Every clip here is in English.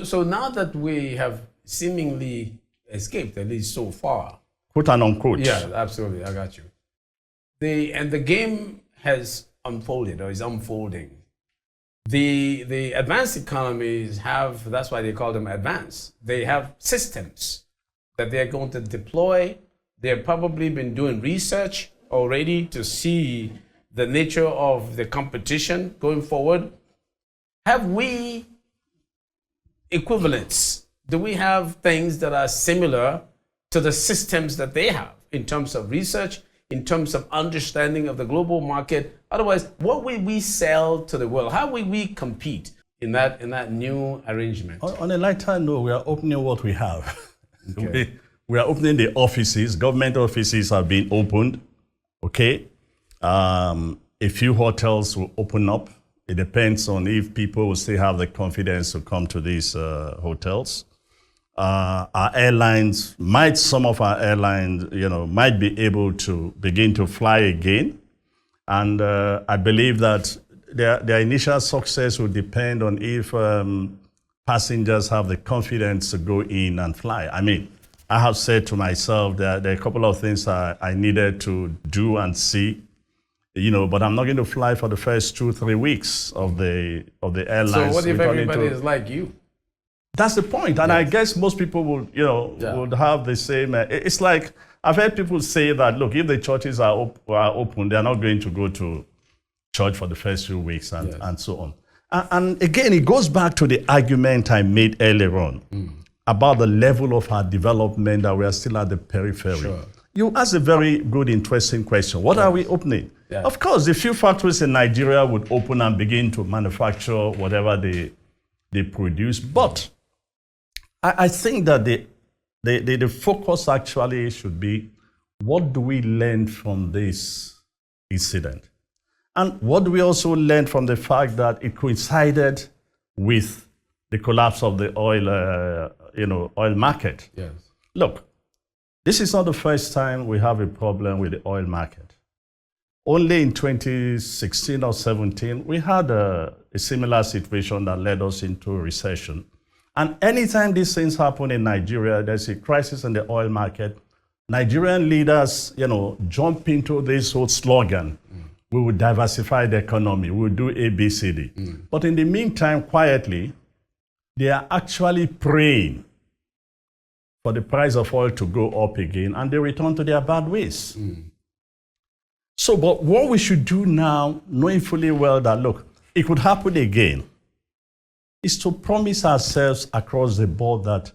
So now that we have seemingly escaped, at least so far. Quote and unquote. Yeah, absolutely. I got you. The game has unfolded or is unfolding. The advanced economies have, that's why they call them advanced. They have systems that they're going to deploy. They've probably been doing research already to see the nature of the competition going forward. Have we equivalents? Do we have things that are similar to the systems that they have in terms of research, in terms of understanding of the global market? Otherwise, what will we sell to the world? How will we compete in that new arrangement? On a lighter note, we are opening what we have. Okay. We are opening the offices. Government offices are being opened. Okay. A few hotels will open up. It depends on if people will still have the confidence to come to these hotels. Our airlines, some of our airlines, might be able to begin to fly again. And I believe that their initial success will depend on if passengers have the confidence to go in and fly. I mean, I have said to myself that there are a couple of things I needed to do and see, but I'm not going to fly for the first 2-3 weeks of the airlines. So what if everybody is like you? That's the point. And yes. I guess most people would have the same. It's like I've heard people say that, look, if the churches are open, they're not going to go to church for the first few weeks and so on. And again, it goes back to the argument I made earlier on about the level of our development, that we are still at the periphery. Sure. You asked a very good, interesting question. What are we opening? Yeah. Of course, a few factories in Nigeria would open and begin to manufacture whatever they produce. But I think that the focus actually should be, what do we learn from this incident? And what do we also learn from the fact that it coincided with the collapse of the oil market? Yes. Look, this is not the first time we have a problem with the oil market. Only in 2016 or 17, we had a similar situation that led us into a recession. And anytime these things happen in Nigeria, there's a crisis in the oil market, Nigerian leaders, jump into this whole slogan, we will diversify the economy, we will do A, B, C, D. But in the meantime, quietly, they are actually praying for the price of oil to go up again, and they return to their bad ways. So, but what we should do now, knowing fully well that, look, it could happen again, is to promise ourselves across the board that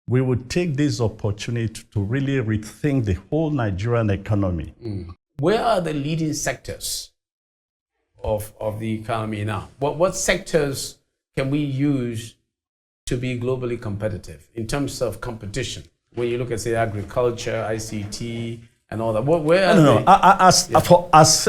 we would take this opportunity to really rethink the whole Nigerian economy. Where are the leading sectors of the economy now? What sectors can we use to be globally competitive in terms of competition? When you look at, say, agriculture, ICT, and all that, where are they? As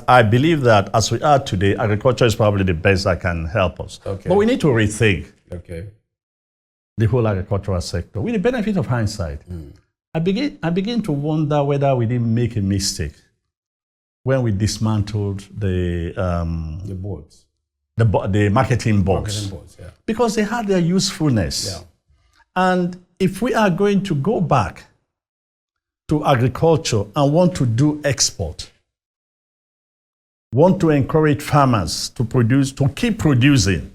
I believe that as we are today, agriculture is probably the best that can help us. Okay. But we need to rethink the whole agricultural sector. With the benefit of hindsight, I begin to wonder whether we didn't make a mistake when we dismantled the boards, the marketing boards, because they had their usefulness. Yeah. And if we are going to go back to agriculture and want to do export, want to encourage farmers to produce, to keep producing,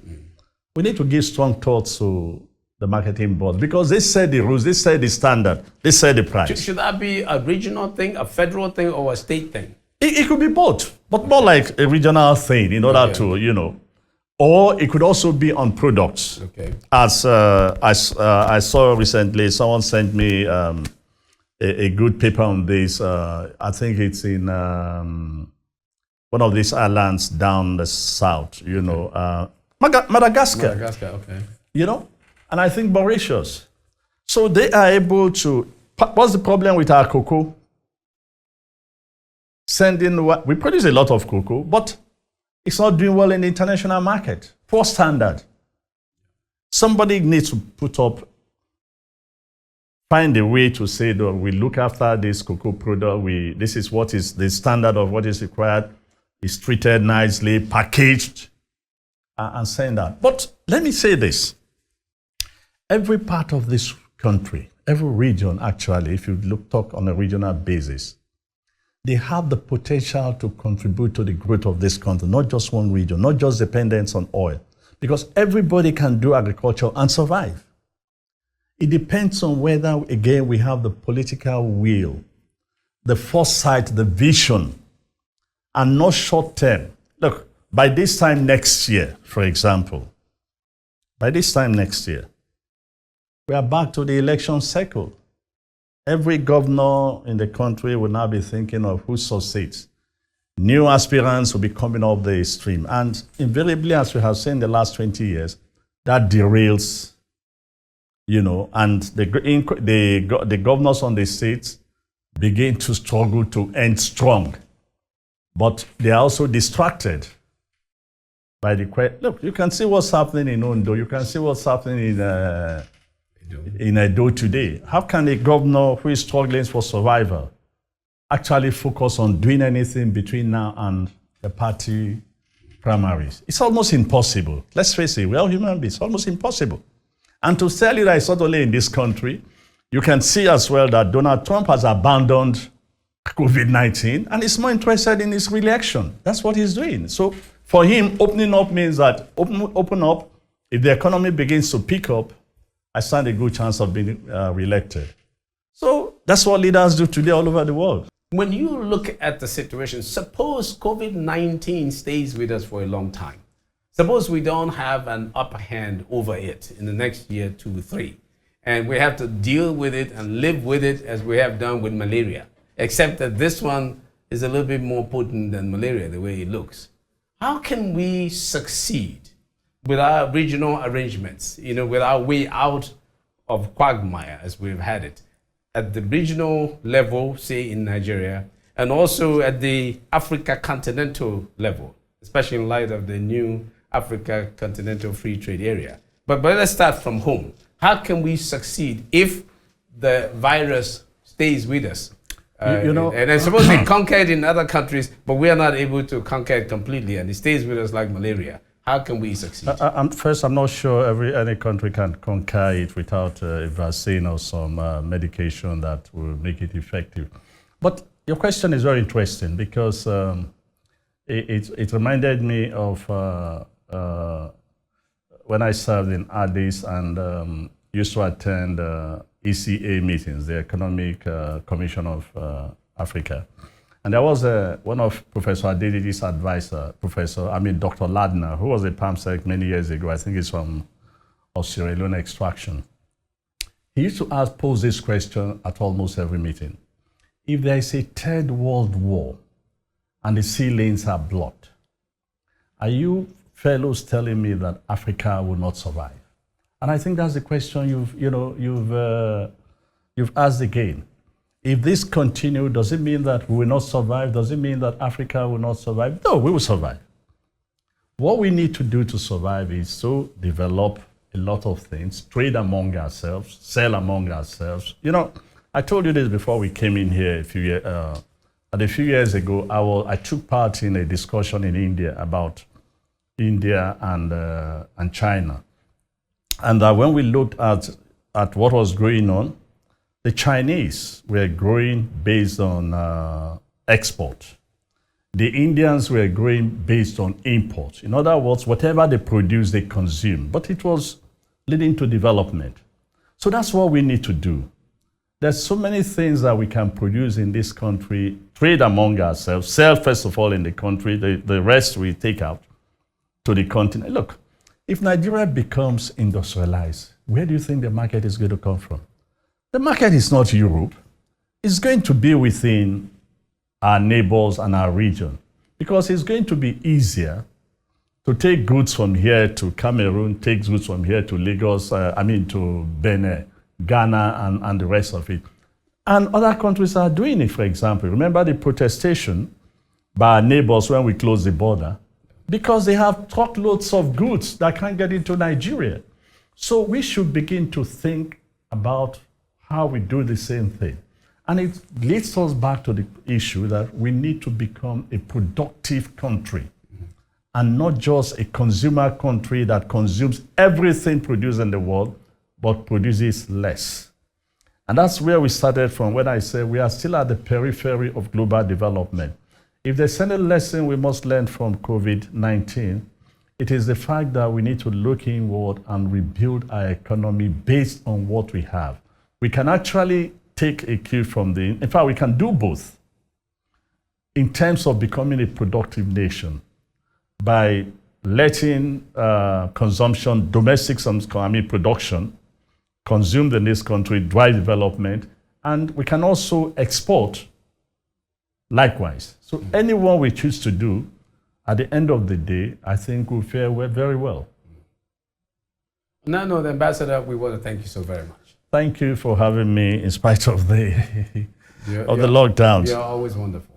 we need to give strong thoughts to the marketing board, because they set the rules, they set the standard, they set the price. Should that be a regional thing, a federal thing, or a state thing? It could be both, but more like a regional thing in order to, or it could also be on products. Okay. As I saw recently, someone sent me a good paper on this. I think it's in one of these islands down the south, Madagascar. Madagascar, okay. And I think Mauritius. So they are able to, what's the problem with our cocoa? We produce a lot of cocoa, but it's not doing well in the international market. Poor standard. Somebody needs to find a way to say that we look after this cocoa product. This is what is the standard of what is required. It's treated nicely, packaged, and send that. But let me say this. Every part of this country, every region actually, if you talk on a regional basis, they have the potential to contribute to the growth of this country, not just one region, not just dependence on oil, because everybody can do agriculture and survive. It depends on whether, again, we have the political will, the foresight, the vision, and not short term. Look, by this time next year, for example, by this time next year, we are back to the election cycle. Every governor in the country will now be thinking of who succeeds. New aspirants will be coming up the stream. And invariably, as we have seen in the last 20 years, that derails, and the governors on the states begin to struggle to end strong. But they are also distracted by the question. Look, you can see what's happening in Ondo. You can see what's happening in Edo today. How can a governor who is struggling for survival actually focus on doing anything between now and the party primaries? It's almost impossible. Let's face it, we're all human beings. It's almost impossible. And to tell you that it's not only in this country, you can see as well that Donald Trump has abandoned COVID-19 and is more interested in his re-election. That's what he's doing. So for him, opening up means that open up, if the economy begins to pick up, I stand a good chance of being re-elected. So that's what leaders do today all over the world. When you look at the situation, suppose COVID-19 stays with us for a long time. Suppose we don't have an upper hand over it in the next year, 2, 3, and we have to deal with it and live with it as we have done with malaria, except that this one is a little bit more potent than malaria, the way it looks. How can we succeed with our regional arrangements, with our way out of quagmire as we've had it, at the regional level, say in Nigeria, and also at the Africa continental level, especially in light of the new Africa Continental Free Trade Area? But let's start from home. How can we succeed if the virus stays with us? And I suppose they conquer it in other countries, but we are not able to conquer it completely, and it stays with us like malaria. How can we succeed? First, I'm not sure any country can conquer it without a vaccine or some medication that will make it effective. But your question is very interesting because it reminded me of when I served in Addis and used to attend ECA meetings, the Economic Commission of Africa. And there was one of Professor Adedi's advisor, Dr. Ladner, who was a PAMSEC many years ago. I think he's from Sierra Leone extraction. He used to pose this question at almost every meeting. If there is a third world war and the sea lanes are blocked, are you fellows telling me that Africa will not survive? And I think that's the question you've asked again. If this continues, does it mean that we will not survive? Does it mean that Africa will not survive? No, we will survive. What we need to do to survive is to develop a lot of things, trade among ourselves, sell among ourselves. I told you this before we came in here a few years ago. I took part in a discussion in India about India and China. And when we looked at what was going on, the Chinese were growing based on export. The Indians were growing based on import. In other words, whatever they produce, they consume. But it was leading to development. So that's what we need to do. There's so many things that we can produce in this country, trade among ourselves, sell first of all in the country, the rest we take out to the continent. Look, if Nigeria becomes industrialized, where do you think the market is going to come from? The market is not Europe. It's going to be within our neighbors and our region because it's going to be easier to take goods from here to Cameroon, take goods from here to Lagos, to Benin, Ghana, and the rest of it. And other countries are doing it, for example. Remember the protestation by our neighbors when we closed the border? Because they have truckloads of goods that can't get into Nigeria. So we should begin to think about how we do the same thing. And it leads us back to the issue that we need to become a productive country and not just a consumer country that consumes everything produced in the world, but produces less. And that's where we started from when I say we are still at the periphery of global development. If there's any lesson we must learn from COVID-19, it is the fact that we need to look inward and rebuild our economy based on what we have. We can actually take a cue from in fact, we can do both in terms of becoming a productive nation by letting consumption, domestic production, consume the next country, drive development, and we can also export likewise. So anyone we choose to do, at the end of the day, I think will fare very well. On that note, Ambassador, we want to thank you so very much. Thank you for having me in spite of the lockdowns. You're always wonderful.